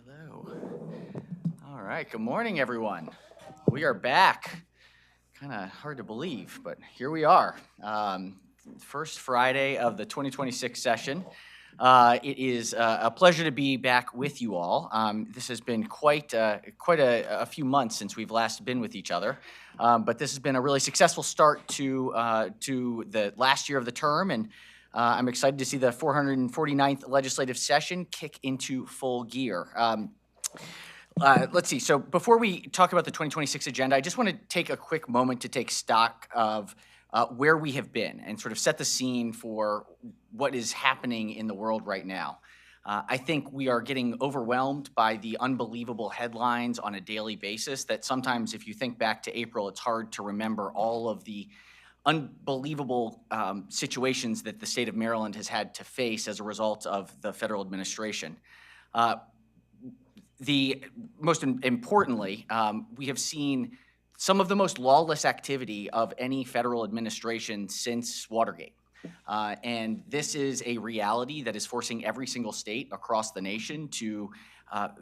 Hello. All right. Good morning, everyone. We are back. Kind of hard to believe, but here we are. First Friday of the 2026 session. It is a pleasure to be back with you all. This has been quite a few months since we've last been with each other, but this has been a really successful start to the last year of the term, and I'm excited to see the 449th legislative session kick into full gear. Let's see. So before we talk about the 2026 agenda, I just want to take a quick moment to take stock of where we have been and sort of set the scene for what is happening in the world right now. I think we are getting overwhelmed by the unbelievable headlines on a daily basis that sometimes, if you think back to April, it's hard to remember all of the unbelievable situations that the state of Maryland has had to face as a result of the federal administration. Most importantly, we have seen some of the most lawless activity of any federal administration since Watergate. And this is a reality that is forcing every single state across the nation to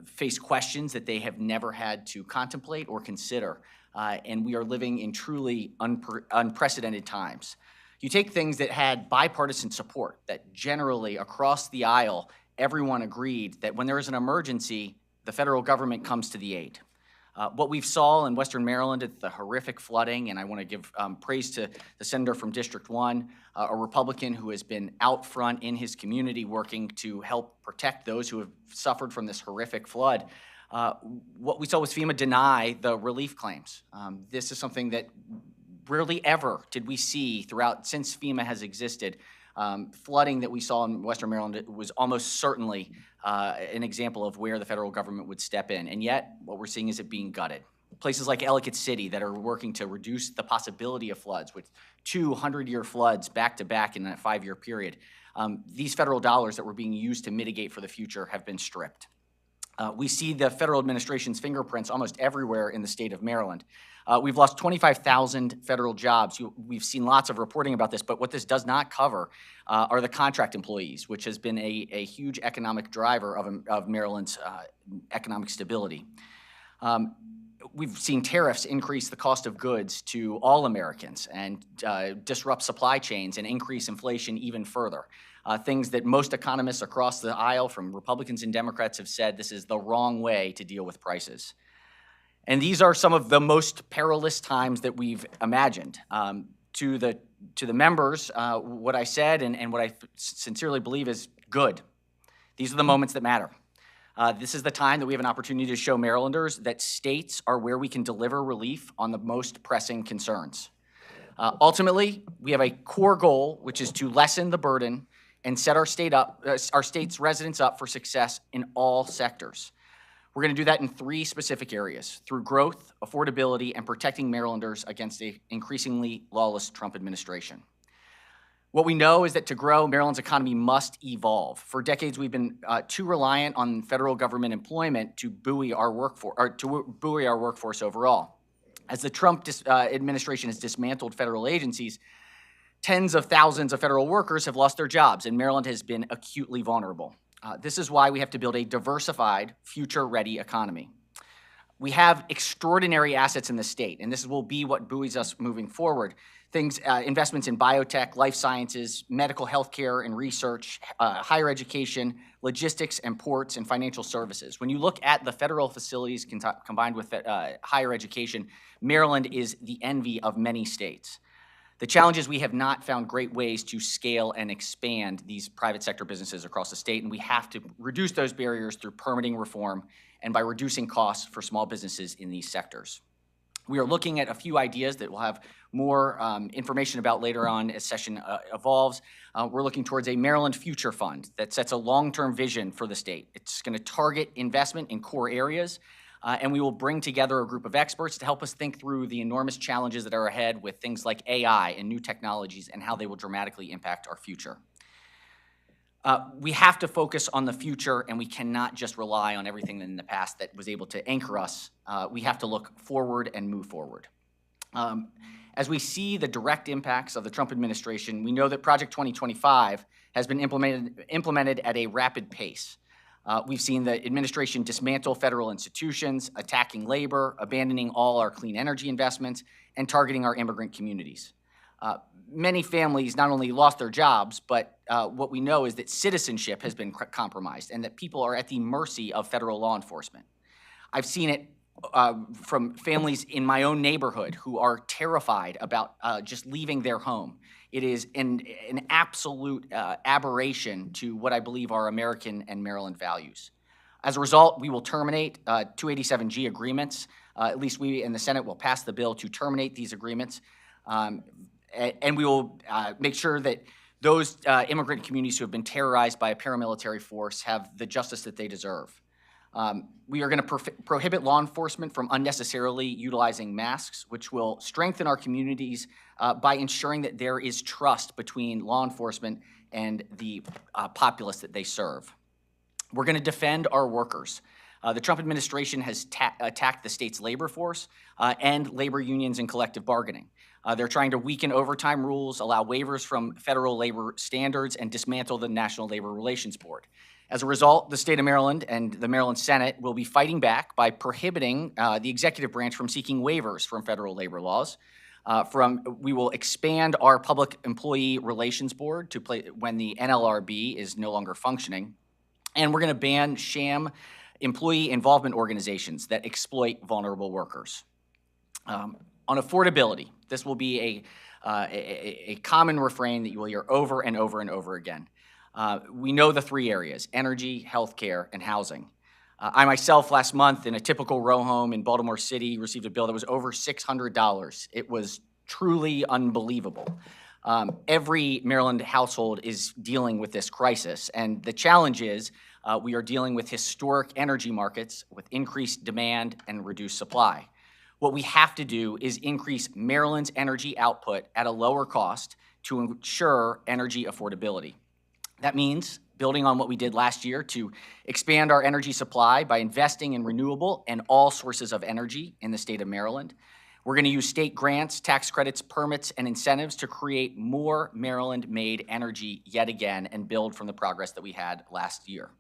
face questions that they have never had to contemplate or consider. And we are living in truly unprecedented times. You take things that had bipartisan support, that generally across the aisle, everyone agreed that when there is an emergency, the federal government comes to the aid. What we saw in Western Maryland at the horrific flooding, and I want to give praise to the senator from District 1, a Republican who has been out front in his community working to help protect those who have suffered from this horrific flood. What we saw was FEMA deny the relief claims. This is something that rarely ever did we see since FEMA has existed. Flooding that we saw in Western Maryland was almost certainly an example of where the federal government would step in. And yet, what we're seeing is it being gutted. Places like Ellicott City that are working to reduce the possibility of floods with 200-year floods back to back in a 5-year period. These federal dollars that were being used to mitigate for the future have been stripped. We see the federal administration's fingerprints almost everywhere in the state of Maryland. We've lost 25,000 federal jobs. We've seen lots of reporting about this, but what this does not cover are the contract employees, which has been a huge economic driver of Maryland's economic stability. We've seen tariffs increase the cost of goods to all Americans and disrupt supply chains and increase inflation even further. Things that most economists across the aisle, from Republicans and Democrats, have said this is the wrong way to deal with prices. And these are some of the most perilous times that we've imagined. To the members, what I said and what I sincerely believe is good. These are the moments that matter. This is the time that we have an opportunity to show Marylanders that states are where we can deliver relief on the most pressing concerns. Ultimately, we have a core goal, which is to lessen the burden and set our state's residents up for success in all sectors. We're going to do that in 3 specific areas: through growth, affordability, and protecting Marylanders against an increasingly lawless Trump administration. What we know is that to grow, Maryland's economy must evolve. For decades, we've been too reliant on federal government employment to buoy our workforce overall. As the Trump administration has dismantled federal agencies, tens of thousands of federal workers have lost their jobs, and Maryland has been acutely vulnerable. This is why we have to build a diversified, future-ready economy. We have extraordinary assets in the state, and this will be what buoys us moving forward. Investments in biotech, life sciences, medical health care and research, higher education, logistics and ports, and financial services. When you look at the federal facilities combined with higher education, Maryland is the envy of many states. The challenge is we have not found great ways to scale and expand these private sector businesses across the state, and we have to reduce those barriers through permitting reform and by reducing costs for small businesses in these sectors. We are looking at a few ideas that we'll have more information about later on as session evolves. We're looking towards a Maryland Future Fund that sets a long-term vision for the state. It's going to target investment in core areas, and we will bring together a group of experts to help us think through the enormous challenges that are ahead with things like AI and new technologies and how they will dramatically impact our future. We have to focus on the future, and we cannot just rely on everything in the past that was able to anchor us. We have to look forward and move forward. As we see the direct impacts of the Trump administration, we know that Project 2025 has been implemented at a rapid pace. We've seen the administration dismantle federal institutions, attacking labor, abandoning all our clean energy investments, and targeting our immigrant communities. Many families not only lost their jobs, but what we know is that citizenship has been compromised and that people are at the mercy of federal law enforcement. I've seen it from families in my own neighborhood who are terrified about just leaving their home. It is an absolute aberration to what I believe are American and Maryland values. As a result, we will terminate 287G agreements. At least we in the Senate will pass the bill to terminate these agreements. And we will make sure that those immigrant communities who have been terrorized by a paramilitary force have the justice that they deserve. We are going to prohibit law enforcement from unnecessarily utilizing masks, which will strengthen our communities by ensuring that there is trust between law enforcement and the populace that they serve. We're going to defend our workers. The Trump administration has attacked the state's labor force and labor unions and collective bargaining. They're trying to weaken overtime rules, allow waivers from federal labor standards, and dismantle the National Labor Relations Board. As a result, the state of Maryland and the Maryland Senate will be fighting back by prohibiting the executive branch from seeking waivers from federal labor laws. We will expand our Public Employee Relations Board to play when the NLRB is no longer functioning. And we're going to ban sham employee involvement organizations that exploit vulnerable workers. On affordability, this will be a common refrain that you will hear over and over and over again. We know the three areas: energy, healthcare, and housing. I myself last month in a typical row home in Baltimore City received a bill that was over $600. It was truly unbelievable. Every Maryland household is dealing with this crisis, and the challenge is we are dealing with historic energy markets with increased demand and reduced supply. What we have to do is increase Maryland's energy output at a lower cost to ensure energy affordability. That means building on what we did last year to expand our energy supply by investing in renewable and all sources of energy in the state of Maryland. We're going to use state grants, tax credits, permits, and incentives to create more Maryland-made energy yet again and build from the progress that we had last year.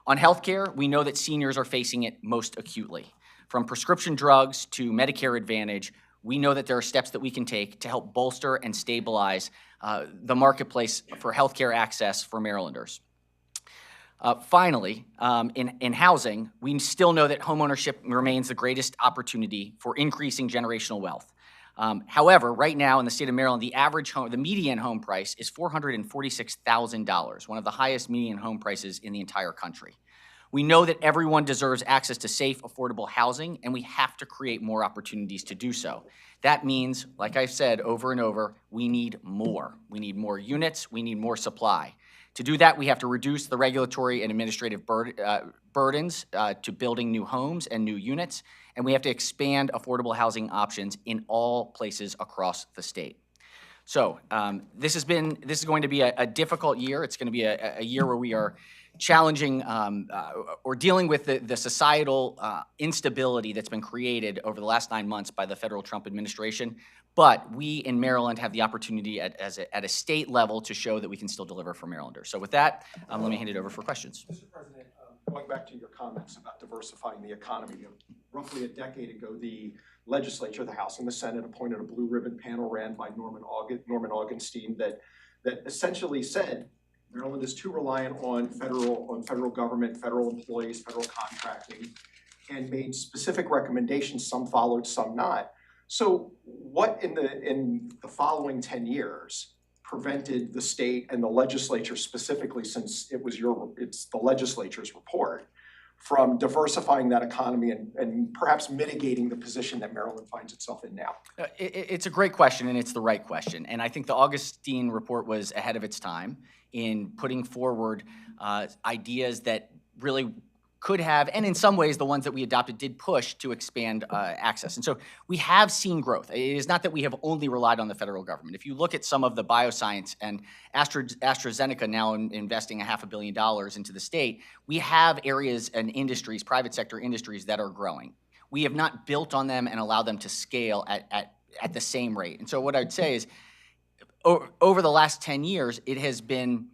On healthcare, we know that seniors are facing it most acutely. From prescription drugs to Medicare Advantage, we know that there are steps that we can take to help bolster and stabilize the marketplace for healthcare access for Marylanders. Finally, in housing, we still know that homeownership remains the greatest opportunity for increasing generational wealth. However, right now in the state of Maryland, the median home price is $446,000, one of the highest median home prices in the entire country. We know that everyone deserves access to safe, affordable housing, and we have to create more opportunities to do so. That means, like I've said over and over, we need more. We need more units, we need more supply. To do that, we have to reduce the regulatory and administrative burdens to building new homes and new units, and we have to expand affordable housing options in all places across the state. So this is going to be a difficult year. It's going to be a year where we are challenging or dealing with the societal instability that's been created over the last 9 months by the federal Trump administration. But we in Maryland have the opportunity at a state level to show that we can still deliver for Marylanders. So with that, let me hand it over for questions. Mr. President, going back to your comments about diversifying the economy, roughly a decade ago, the legislature, the House and the Senate appointed a blue ribbon panel ran by Norman Augenstein that essentially said Maryland is too reliant on federal government, federal employees, federal contracting, and made specific recommendations. Some followed, some not. So what in the following 10 years prevented the state and the legislature specifically, since it's the legislature's report, from diversifying that economy and perhaps mitigating the position that Maryland finds itself in now? It's a great question, and it's the right question. And I think the Augenstein report was ahead of its time in putting forward ideas that really could have, and in some ways the ones that we adopted did push to expand access. And so we have seen growth. It is not that we have only relied on the federal government. If you look at some of the bioscience, and AstraZeneca now investing $500 million into the state, we have areas and industries, private sector industries, that are growing. We have not built on them and allowed them to scale at the same rate. And so what I'd say is over the last 10 years, it has been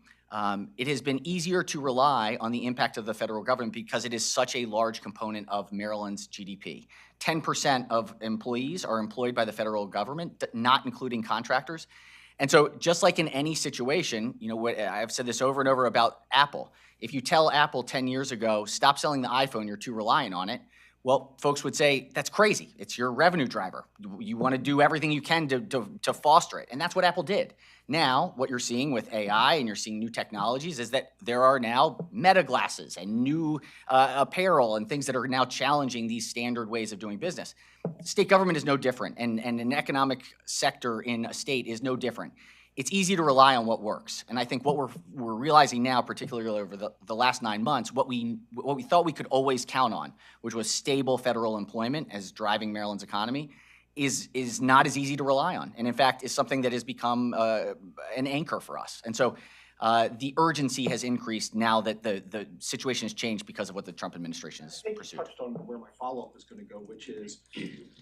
it has been easier to rely on the impact of the federal government because it is such a large component of Maryland's GDP. 10% of employees are employed by the federal government, not including contractors. And so just like in any situation, I've said this over and over about Apple. If you tell Apple 10 years ago, stop selling the iPhone, you're too reliant on it, well, folks would say, that's crazy. It's your revenue driver. You want to do everything you can to foster it. And that's what Apple did. Now, what you're seeing with AI and you're seeing new technologies is that there are now Meta glasses and new apparel and things that are now challenging these standard ways of doing business. State government is no different, and an economic sector in a state is no different. It's easy to rely on what works. And I think what we're realizing now, particularly over the last 9 months, what we thought we could always count on, which was stable federal employment as driving Maryland's economy, is not as easy to rely on. And in fact, is something that has become an anchor for us. And so the urgency has increased now that the situation has changed because of what the Trump administration has I think pursued. you touched on where my follow-up is going to go, which is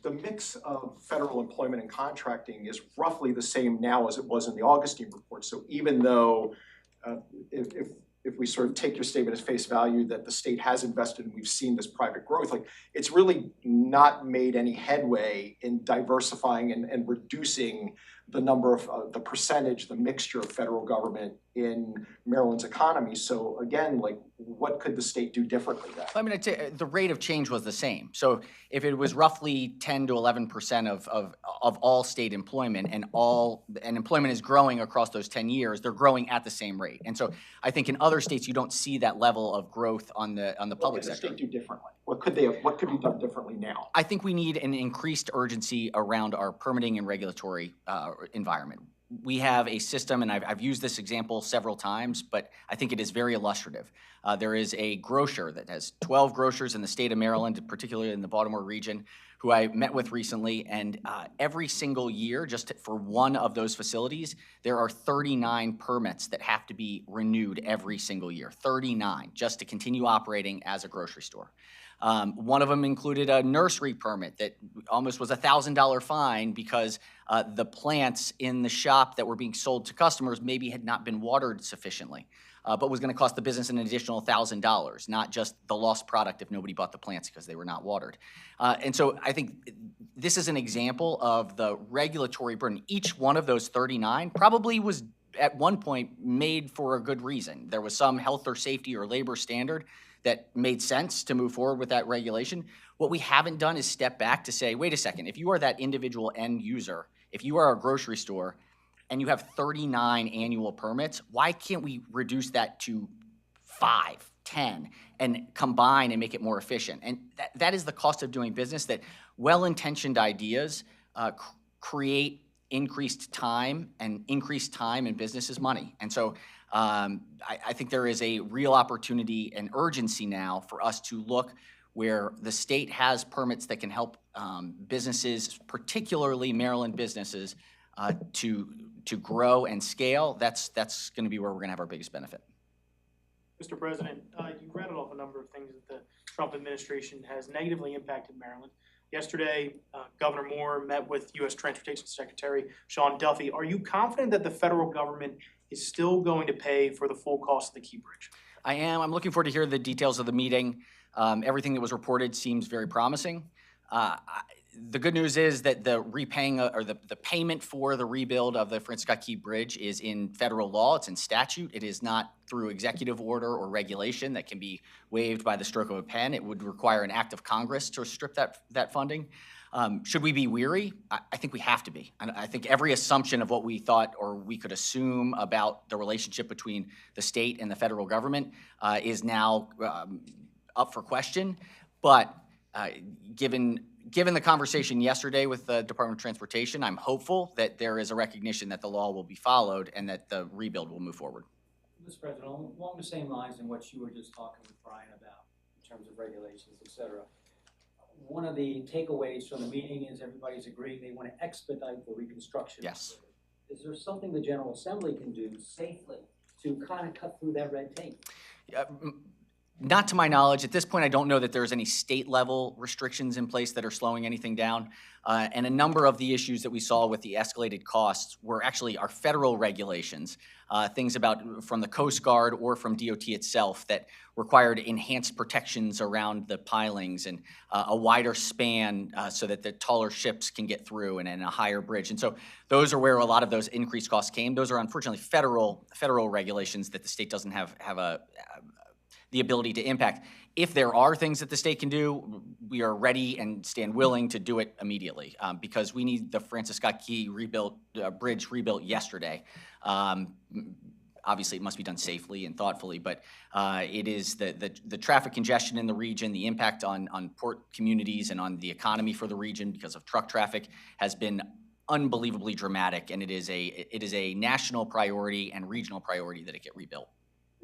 the mix of federal employment and contracting is roughly the same now as it was in the Augustine report. So even though if we sort of take your statement as face value that the state has invested and we've seen this private growth, like it's really not made any headway in diversifying and reducing the number of the percentage, the mixture of federal government in Maryland's economy. So again, like what could the state do differently then? I mean, I'd say the rate of change was the same. So if it was roughly 10 to 11% of all state employment and employment is growing across those 10 years, they're growing at the same rate. And so I think in other states, you don't see that level of growth on the public sector. What could the state do differently? What could be done differently now? I think we need an increased urgency around our permitting and regulatory environment. We have a system, and I've used this example several times, but I think it is very illustrative. There is a grocer that has 12 grocers in the state of Maryland, particularly in the Baltimore region, who I met with recently, and every single year, just for one of those facilities, there are 39 permits that have to be renewed every single year, 39, just to continue operating as a grocery store. One of them included a nursery permit that almost was a $1,000 fine because the plants in the shop that were being sold to customers maybe had not been watered sufficiently, but was going to cost the business an additional $1,000, not just the lost product if nobody bought the plants because they were not watered. And so I think this is an example of the regulatory burden. Each one of those 39 probably was at one point made for a good reason. There was some health or safety or labor standard that made sense to move forward with that regulation. What we haven't done is step back to say, wait a second, if you are that individual end user, if you are a grocery store and you have 39 annual permits, why can't we reduce that to 5, 10, and combine and make it more efficient? And that is the cost of doing business, that well-intentioned ideas create increased time, and increased time in business is money. And so I think there is a real opportunity and urgency now for us to look where the state has permits that can help businesses, particularly Maryland businesses, to grow and scale. That's going to be where we're going to have our biggest benefit. Mr. President, you rattled off a number of things that the Trump administration has negatively impacted Maryland. Yesterday, Governor Moore met with U.S. Transportation Secretary Sean Duffy. Are you confident that the federal government is still going to pay for the full cost of the Key Bridge? I am. I'm looking forward to hear the details of the meeting. Everything that was reported seems very promising. The good news is that the repaying or the payment for the rebuild of the Francis Scott Key Bridge is in federal law. It's in statute. It is not through executive order or regulation that can be waived by the stroke of a pen. It would require an act of Congress to strip that funding. Should we be weary? I think we have to be. And I think every assumption of what we thought or we could assume about the relationship between the state and the federal government is now up for question. But given the conversation yesterday with the Department of Transportation, I'm hopeful that there is a recognition that the law will be followed and that the rebuild will move forward. Mr. President, along the same lines in what you were just talking with Brian about in terms of regulations, et cetera, one of the takeaways from the meeting is everybody's agreeing they want to expedite the reconstruction. Yes. Is there something the General Assembly can do safely to kind of cut through that red tape? Not to my knowledge. At this point, I don't know that there's any state-level restrictions in place that are slowing anything down. And a number of the issues that we saw with the escalated costs were actually our federal regulations, things about from the Coast Guard or from DOT itself that required enhanced protections around the pilings and a wider span so that the taller ships can get through and a higher bridge. And so those are where a lot of those increased costs came. Those are unfortunately federal regulations that the state doesn't have the ability to impact. If there are things that the state can do, we are ready and stand willing to do it immediately because we need the Francis Scott Key bridge rebuilt yesterday. Obviously, it must be done safely and thoughtfully, but it is the traffic congestion in the region, the impact on port communities and on the economy for the region because of truck traffic has been unbelievably dramatic, and it is a national priority and regional priority that it get rebuilt.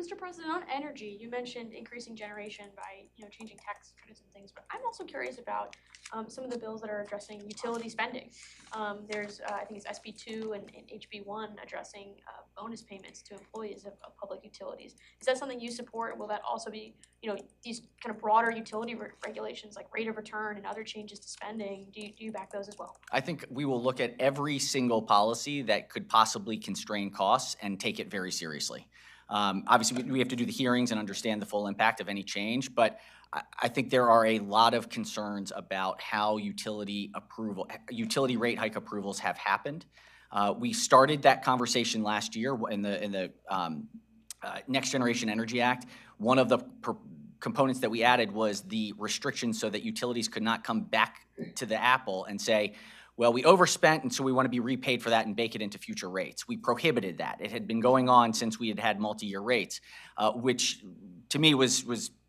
Mr. President, on energy, you mentioned increasing generation by, changing tax credits and things, but I'm also curious about some of the bills that are addressing utility spending. There's, I think it's SB2 and HB1 addressing bonus payments to employees of public utilities. Is that something you support? Will that also be, these kind of broader utility regulations like rate of return and other changes to spending? Do you back those as well? I think we will look at every single policy that could possibly constrain costs and take it very seriously. Obviously, we have to do the hearings and understand the full impact of any change, but I think there are a lot of concerns about how utility rate hike approvals have happened. We started that conversation last year in the Next Generation Energy Act. One of the components that we added was the restriction so that utilities could not come back to the apple and say, well, we overspent, and so we want to be repaid for that and bake it into future rates. We prohibited that. It had been going on since we had multi-year rates, which to me was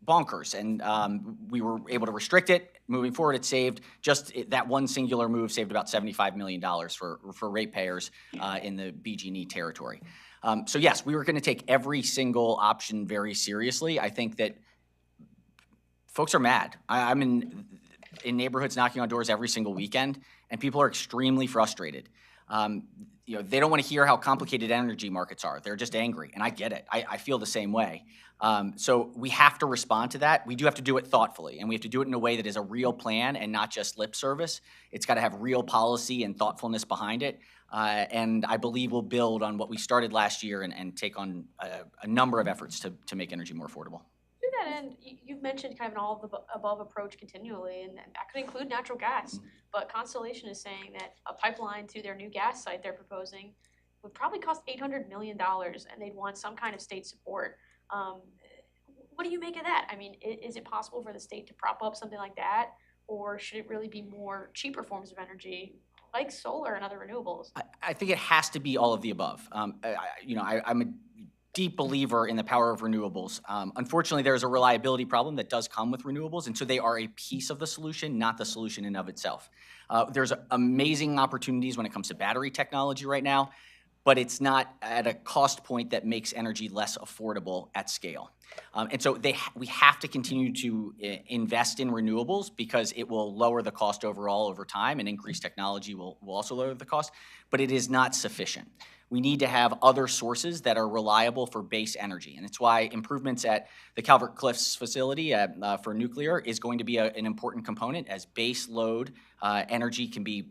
bonkers. And we were able to restrict it. Moving forward, it saved that one singular move saved about $75 million for ratepayers in the BG&E territory. So yes, we were going to take every single option very seriously. I think that folks are mad. I'm in neighborhoods knocking on doors every single weekend, and people are extremely frustrated. They don't want to hear how complicated energy markets are. They're just angry, and I get it. I feel the same way. So we have to respond to that. We do have to do it thoughtfully, and we have to do it in a way that is a real plan and not just lip service. It's got to have real policy and thoughtfulness behind it. And I believe we'll build on what we started last year and take on a number of efforts to make energy more affordable. To that end, you've mentioned kind of an all-of-the-above approach continually, and that could include natural gas. But Constellation is saying that a pipeline to their new gas site they're proposing would probably cost $800 million, and they'd want some kind of state support. What do you make of that? I mean, is it possible for the state to prop up something like that, or should it really be more cheaper forms of energy like solar and other renewables? I think it has to be all of the above. I'm a deep believer in the power of renewables. Unfortunately, there's a reliability problem that does come with renewables, and so they are a piece of the solution, not the solution in of itself. There's amazing opportunities when it comes to battery technology right now, but it's not at a cost point that makes energy less affordable at scale. And so we have to continue to invest in renewables because it will lower the cost overall over time, and increased technology will also lower the cost, but it is not sufficient. We need to have other sources that are reliable for base energy. And it's why improvements at the Calvert Cliffs facility for nuclear is going to be an important component as base load energy can be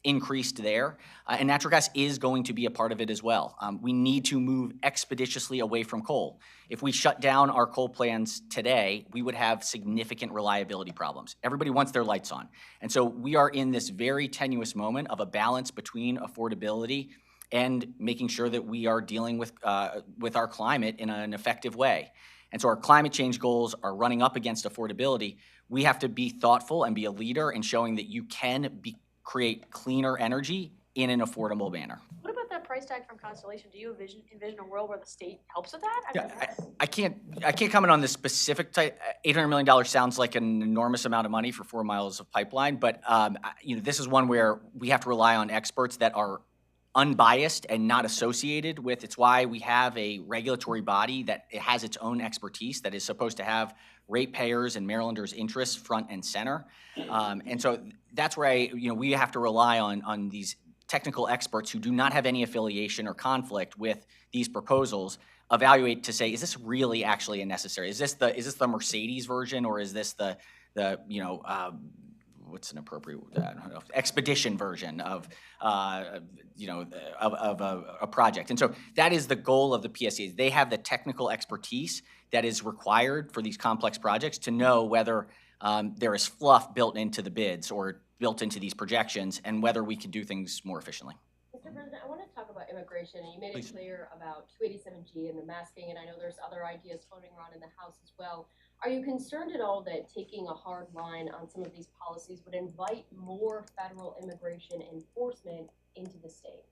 increased there. And natural gas is going to be a part of it as well. We need to move expeditiously away from coal. If we shut down our coal plants today, we would have significant reliability problems. Everybody wants their lights on. And so we are in this very tenuous moment of a balance between affordability and making sure that we are dealing with our climate in an effective way. And so our climate change goals are running up against affordability. We have to be thoughtful and be a leader in showing that you can create cleaner energy in an affordable manner. What about that price tag from Constellation? Do you envision a world where the state helps with that? I can't comment on the specific type. $800 million sounds like an enormous amount of money for 4 miles of pipeline, but this is one where we have to rely on experts that are unbiased and not associated with. It's why we have a regulatory body that it has its own expertise that is supposed to have ratepayers and Marylanders' interests front and center. And so that's where we have to rely on these technical experts who do not have any affiliation or conflict with these proposals evaluate to say, is this really actually a necessary? Is this the Mercedes version, or is this the what's an appropriate, I don't know, expedition version of a project? And so that is the goal of the PSCs. They have the technical expertise that is required for these complex projects to know whether there is fluff built into the bids or built into these projections, and whether we can do things more efficiently. Mr. President, I want to talk about immigration, and you made Please. it clear about 287G and the masking, and I know there's other ideas floating around in the House as well. Are you concerned at all that taking a hard line on some of these policies would invite more federal immigration enforcement into the state?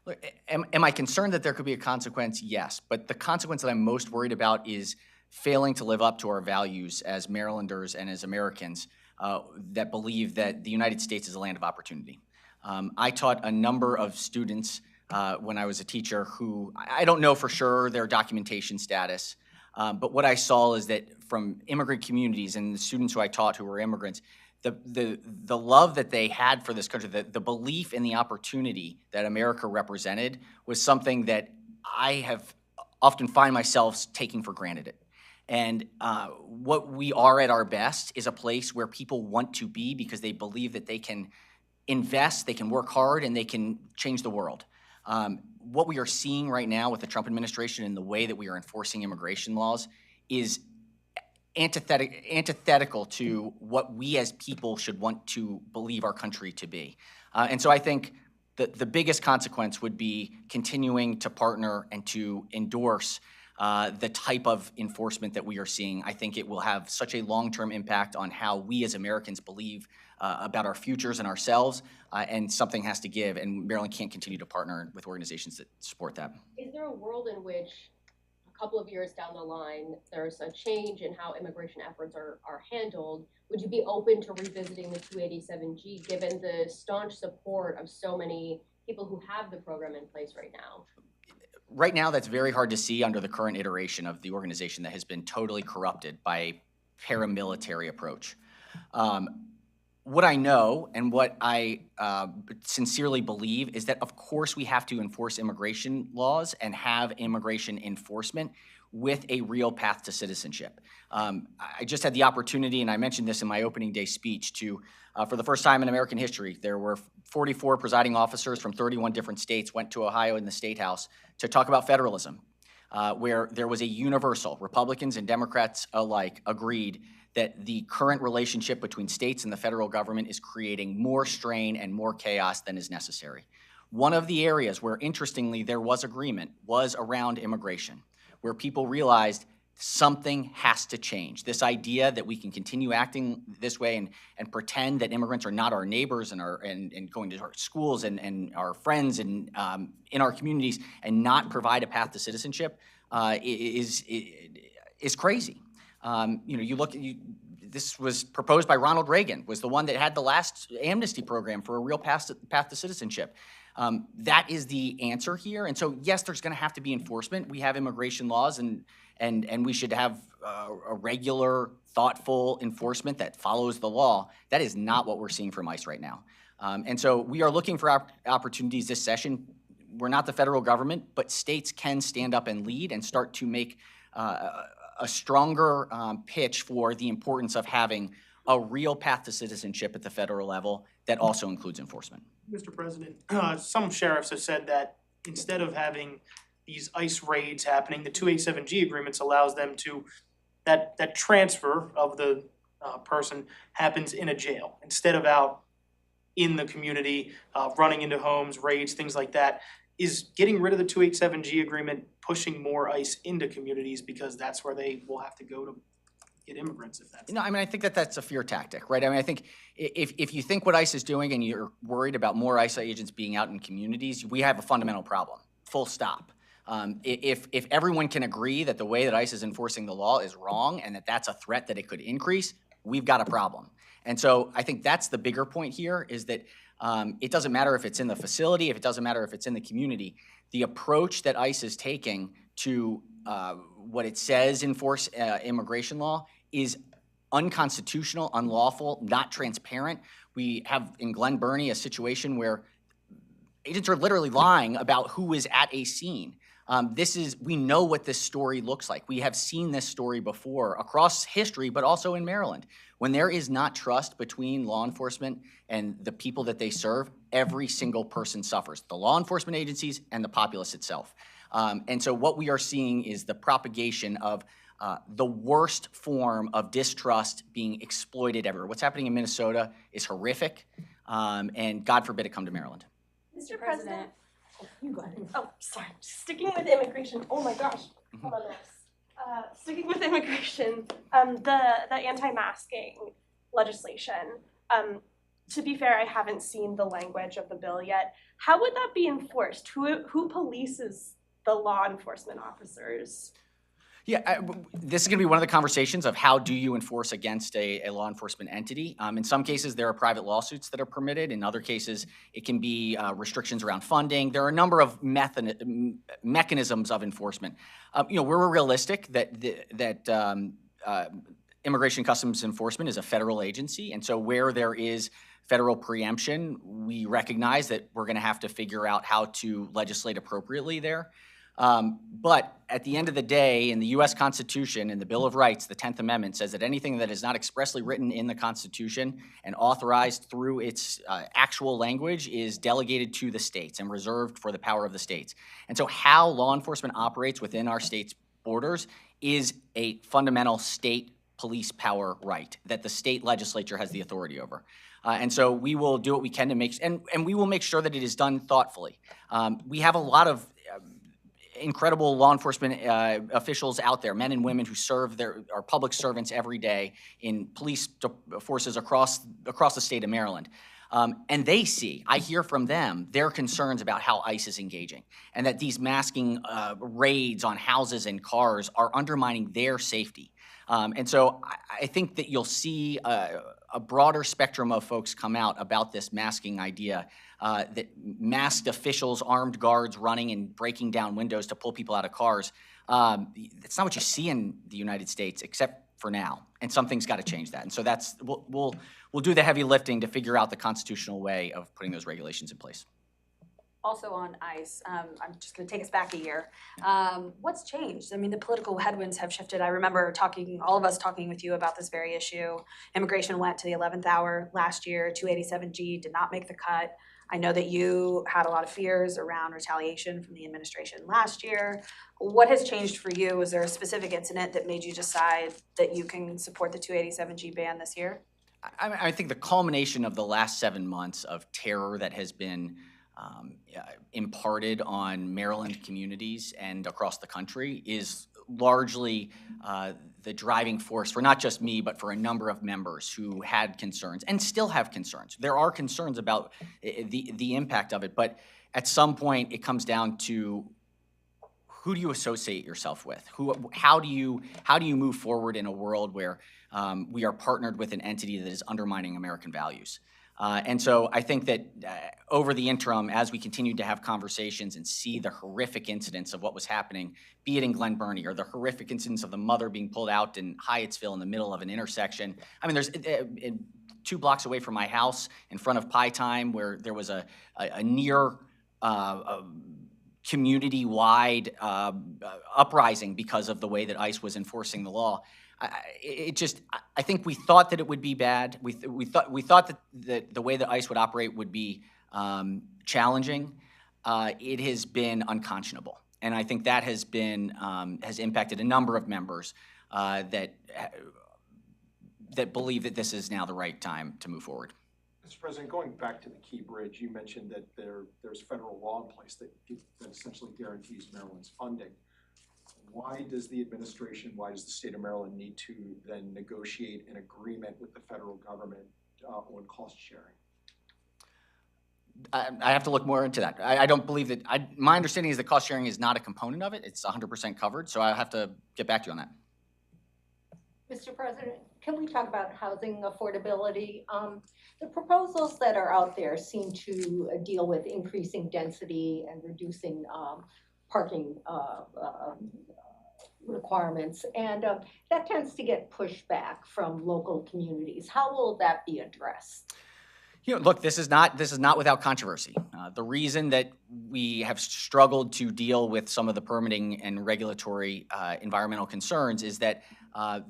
Look, am I concerned that there could be a consequence? Yes, but the consequence that I'm most worried about is failing to live up to our values as Marylanders and as Americans that believe that the United States is a land of opportunity. I taught a number of students when I was a teacher who, I don't know for sure their documentation status, but what I saw is that from immigrant communities and the students who I taught who were immigrants, the love that they had for this country, the belief in the opportunity that America represented was something that I have often find myself taking for granted. And what we are at our best is a place where people want to be because they believe that they can invest, they can work hard, and they can change the world. What we are seeing right now with the Trump administration and the way that we are enforcing immigration laws is antithetical to what we as people should want to believe our country to be. And so I think that the biggest consequence would be continuing to partner and to endorse the type of enforcement that we are seeing. I think it will have such a long-term impact on how we as Americans believe about our futures and ourselves, and something has to give, and Maryland can't continue to partner with organizations that support that. Is there a world in which a couple of years down the line, there's a change in how immigration efforts are handled? Would you be open to revisiting the 287G given the staunch support of so many people who have the program in place right now? Right now, that's very hard to see under the current iteration of the organization that has been totally corrupted by a paramilitary approach. What I know and what I sincerely believe is that, of course, we have to enforce immigration laws and have immigration enforcement with a real path to citizenship. I just had the opportunity, and I mentioned this in my opening day speech, to, for the first time in American history, there were 44 presiding officers from 31 different states went to Ohio in the State House to talk about federalism, where there was a universal, Republicans and Democrats alike agreed that the current relationship between states and the federal government is creating more strain and more chaos than is necessary. One of the areas where, interestingly, there was agreement was around immigration, where people realized something has to change. This idea that we can continue acting this way and pretend that immigrants are not our neighbors and going to our schools and our friends and in our communities and not provide a path to citizenship is crazy. This was proposed by Ronald Reagan, was the one that had the last amnesty program for a real path to citizenship. That is the answer here. And so, yes, there's going to have to be enforcement. We have immigration laws, and we should have a regular, thoughtful enforcement that follows the law. That is not what we're seeing from ICE right now. And so we are looking for opportunities this session. We're not the federal government, but states can stand up and lead and start to make a stronger pitch for the importance of having a real path to citizenship at the federal level that also includes enforcement. Mr. President, some sheriffs have said that instead of having these ICE raids happening, the 287G agreements allows them to, that transfer of the person happens in a jail instead of out in the community, running into homes, raids, things like that. Is getting rid of the 287G agreement pushing more ICE into communities because that's where they will have to go to get immigrants if that's... No, I mean, I think that that's a fear tactic, right? I mean, I think if you think what ICE is doing and you're worried about more ICE agents being out in communities, we have a fundamental problem, full stop. If everyone can agree that the way that ICE is enforcing the law is wrong and that that's a threat that it could increase, we've got a problem. And so I think that's the bigger point here is that it doesn't matter if it's in the facility, if it doesn't matter if it's in the community. The approach that ICE is taking to what it says enforce immigration law is unconstitutional, unlawful, not transparent. We have in Glen Burnie a situation where agents are literally lying about who is at a scene. We know what this story looks like. We have seen this story before across history, but also in Maryland. When there is not trust between law enforcement and the people that they serve, every single person suffers, the law enforcement agencies and the populace itself. And so what we are seeing is the propagation of the worst form of distrust being exploited everywhere. What's happening in Minnesota is horrific, and God forbid it come to Maryland. Mr. President. You go ahead. Oh, sorry. Sticking with immigration. Oh my gosh. Hold on, Max. Sticking with immigration, the anti-masking legislation. To be fair, I haven't seen the language of the bill yet. How would that be enforced? Who polices the law enforcement officers? Yeah, this is going to be one of the conversations of how do you enforce against a law enforcement entity. In some cases, there are private lawsuits that are permitted. In other cases, it can be restrictions around funding. There are a number of mechanisms of enforcement. We're realistic that Immigration Customs Enforcement is a federal agency, and so where there is federal preemption, we recognize that we're going to have to figure out how to legislate appropriately there. But at the end of the day, in the U.S. Constitution, in the Bill of Rights, the 10th Amendment says that anything that is not expressly written in the Constitution and authorized through its actual language is delegated to the states and reserved for the power of the states. And so how law enforcement operates within our state's borders is a fundamental state police power right that the state legislature has the authority over. And so we will do what we can to and we will make sure that it is done thoughtfully. We have a lot of incredible law enforcement officials out there, men and women who are public servants every day in police forces across the state of Maryland. And I hear from them, their concerns about how ICE is engaging and that these masking raids on houses and cars are undermining their safety. And so I think that you'll see a broader spectrum of folks come out about this masking idea, that masked officials, armed guards running and breaking down windows to pull people out of cars. It's not what you see in the United States, except for now. And something's got to change that. And so we'll do the heavy lifting to figure out the constitutional way of putting those regulations in place. Also on ICE, I'm just going to take us back a year. What's changed? I mean, the political headwinds have shifted. I remember all of us talking with you about this very issue. Immigration went to the 11th hour last year. 287G did not make the cut. I know that you had a lot of fears around retaliation from the administration last year. What has changed for you? Was there a specific incident that made you decide that you can support the 287G ban this year? I think the culmination of the last 7 months of terror that has been imparted on Maryland communities and across the country is largely the driving force for not just me, but for a number of members who had concerns and still have concerns. There are concerns about the impact of it, but at some point it comes down to who do you associate yourself with? How do you move forward in a world where we are partnered with an entity that is undermining American values? And so I think that over the interim, as we continue to have conversations and see the horrific incidents of what was happening, be it in Glen Burnie or the horrific incidents of the mother being pulled out in Hyattsville in the middle of an intersection. I mean, there's 2 blocks away from my house in front of Pie Time where there was a near community-wide uprising because of the way that ICE was enforcing the law. I think we thought that it would be bad. We thought that the way that ICE would operate would be challenging. It has been unconscionable, and I think that has impacted a number of members that believe that this is now the right time to move forward. Mr. President, going back to the Key Bridge, you mentioned that there's federal law in place that essentially guarantees Maryland's funding. Why does the state of Maryland need to then negotiate an agreement with the federal government on cost sharing? I have to look more into that. I don't believe that, my understanding is that cost sharing is not a component of it. It's 100% covered, so I'll have to get back to you on that. Mr. President, can we talk about housing affordability? The proposals that are out there seem to deal with increasing density and reducing parking requirements, and that tends to get pushed back from local communities. How will that be addressed? Look, this is not without controversy. The reason that we have struggled to deal with some of the permitting and regulatory environmental concerns is that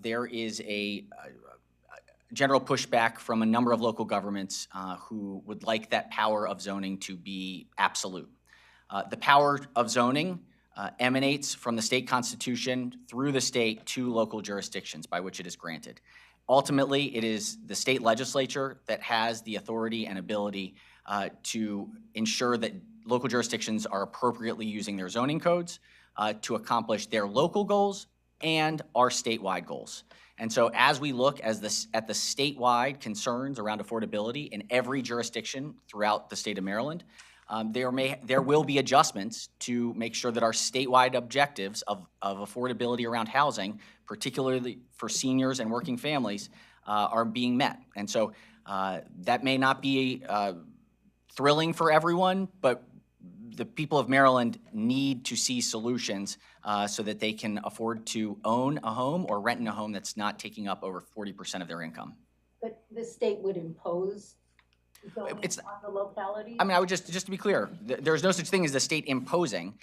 there is a general pushback from a number of local governments who would like that power of zoning to be absolute. The power of zoning emanates from the state constitution through the state to local jurisdictions by which it is granted. Ultimately, it is the state legislature that has the authority and ability to ensure that local jurisdictions are appropriately using their zoning codes to accomplish their local goals and our statewide goals. And so as we look at the statewide concerns around affordability in every jurisdiction throughout the state of Maryland, there will be adjustments to make sure that our statewide objectives of affordability around housing, particularly for seniors and working families, are being met. And so that may not be thrilling for everyone, but the people of Maryland need to see solutions so that they can afford to own a home or rent in a home that's not taking up over 40% of their income. But the state would impose zoning It's- on the locality? I mean, I would just to be clear, there's no such thing as the state imposing.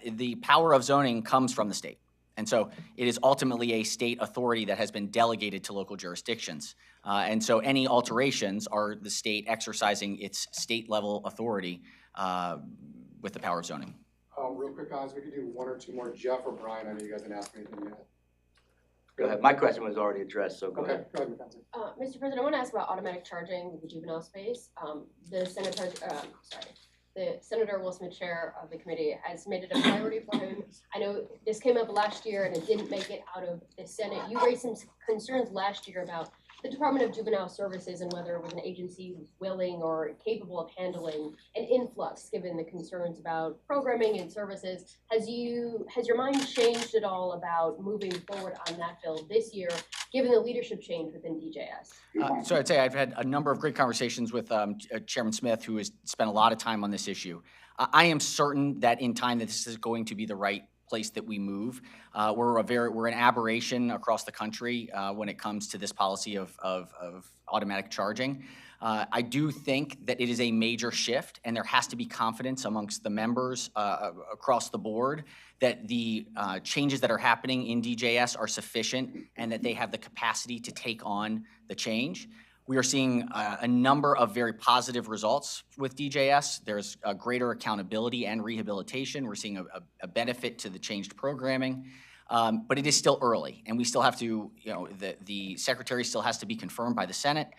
The power of zoning comes from the state. And so it is ultimately a state authority that has been delegated to local jurisdictions. And so any alterations are the state exercising its state level authority with the power of zoning. Real quick, guys, we could do one or two more. Jeff or Brian, I know you guys didn't ask me anything yet. Go ahead. My question was already addressed, so go Okay, ahead. go ahead, Mackenzie. Mr. President, I want to ask about automatic charging in the juvenile space. The Senator Will Smith, chair of the committee, has made it a priority for him. I know this came up last year and it didn't make it out of the Senate. You raised some concerns last year about the Department of Juvenile Services and whether it was an agency willing or capable of handling an influx, given the concerns about programming and services. Has your mind changed at all about moving forward on that bill this year, given the leadership change within DJS? So I'd say I've had a number of great conversations with Chairman Smith, who has spent a lot of time on this issue. I am certain that in time that this is going to be the right place that we move. We're an aberration across the country when it comes to this policy of automatic charging. I do think that it is a major shift, and there has to be confidence amongst the members across the board that the changes that are happening in DJS are sufficient and that they have the capacity to take on the change. We are seeing a number of very positive results with DJS. There's a greater accountability and rehabilitation. We're seeing a benefit to the changed programming, but it is still early, and we still have to, the secretary still has to be confirmed by the Senate.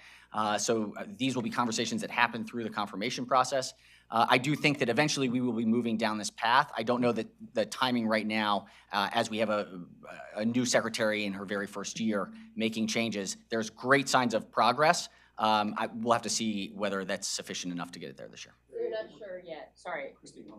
So these will be conversations that happen through the confirmation process. I do think that eventually we will be moving down this path. I don't know that the timing right now, as we have a new secretary in her very first year making changes, there's great signs of progress. We'll have to see whether that's sufficient enough to get it there this year. You're not sure yet, sorry. Christine,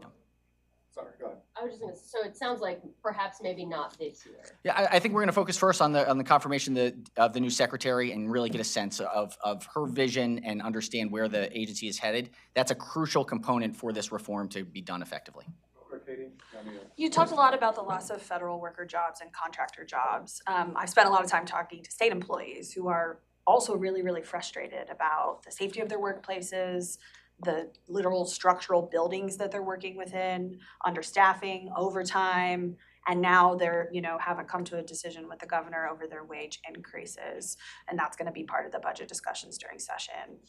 sorry, go ahead. I was just so it sounds like perhaps maybe not this year. Yeah, I think we're going to focus first on the confirmation of the new secretary and really get a sense of her vision and understand where the agency is headed. That's a crucial component for this reform to be done effectively. Real quick, Katie. You talked a lot about the loss of federal worker jobs and contractor jobs. I've spent a lot of time talking to state employees who are also really, really frustrated about the safety of their workplaces, the literal structural buildings that they're working within, understaffing, overtime, and now they're, haven't come to a decision with the governor over their wage increases, and that's gonna be part of the budget discussions during session.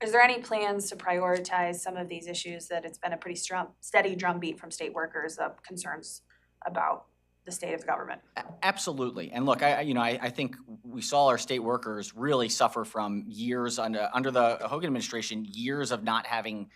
Is there any plans to prioritize some of these issues that it's been a pretty steady drumbeat from state workers of concerns about the state of the government? Absolutely. And look, I think we saw our state workers really suffer from years under the Hogan administration, years of not having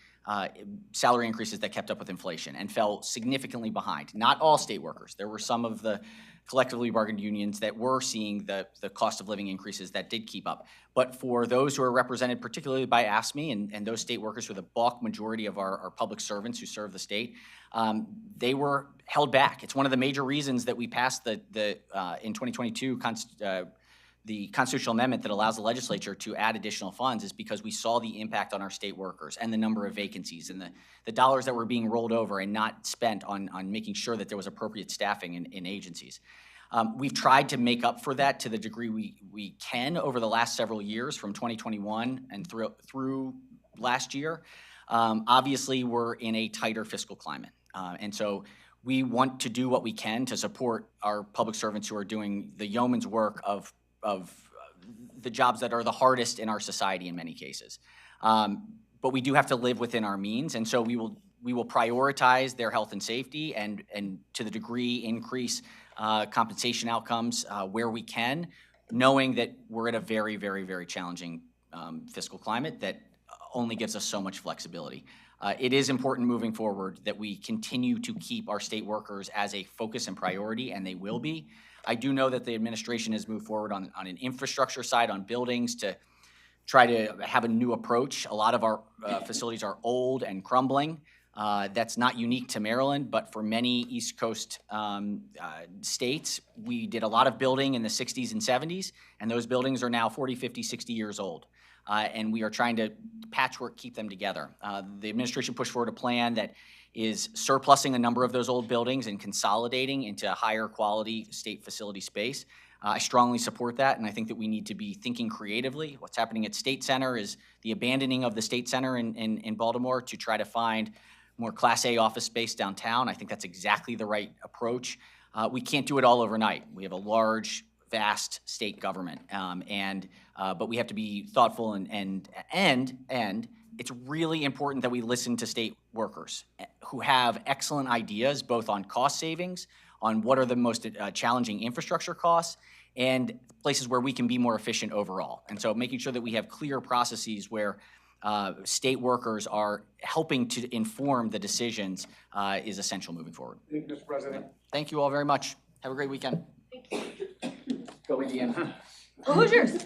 salary increases that kept up with inflation and fell significantly behind. Not all state workers. There were some of the collectively bargained unions that were seeing the cost of living increases that did keep up. But for those who are represented particularly by AFSCME and those state workers who are the bulk majority of our public servants who serve the state, they were held back. It's one of the major reasons that we passed in 2022 the constitutional amendment that allows the legislature to add additional funds is because we saw the impact on our state workers and the number of vacancies and the dollars that were being rolled over and not spent on making sure that there was appropriate staffing in agencies. We've tried to make up for that to the degree we can over the last several years, from 2021 and through last year. Obviously, we're in a tighter fiscal climate. And so we want to do what we can to support our public servants who are doing the yeoman's work of the jobs that are the hardest in our society in many cases. But we do have to live within our means, and so we will prioritize their health and safety and to the degree increase compensation outcomes where we can, knowing that we're at a very, very, very challenging fiscal climate that only gives us so much flexibility. It is important moving forward that we continue to keep our state workers as a focus and priority, and they will be. I do know that the administration has moved forward on an infrastructure side, on buildings, to try to have a new approach. A lot of our facilities are old and crumbling. That's not unique to Maryland, but for many East Coast states, we did a lot of building in the 60s and 70s, and those buildings are now 40, 50, 60 years old. And we are trying to patchwork keep them together. The administration pushed forward a plan that is surplusing a number of those old buildings and consolidating into higher quality state facility space. I strongly support that, and I think that we need to be thinking creatively. What's happening at State Center is the abandoning of the State Center in Baltimore to try to find more Class A office space downtown. I think that's exactly the right approach. We can't do it all overnight. We have a large, vast state government, but we have to be thoughtful and it's really important that we listen to state workers who have excellent ideas both on cost savings, on what are the most challenging infrastructure costs, and places where we can be more efficient overall. And so making sure that we have clear processes where state workers are helping to inform the decisions is essential moving forward. Thank you, Mr. President. Thank you all very much. Have a great weekend. Thank you. Go Indiana. Hoosiers.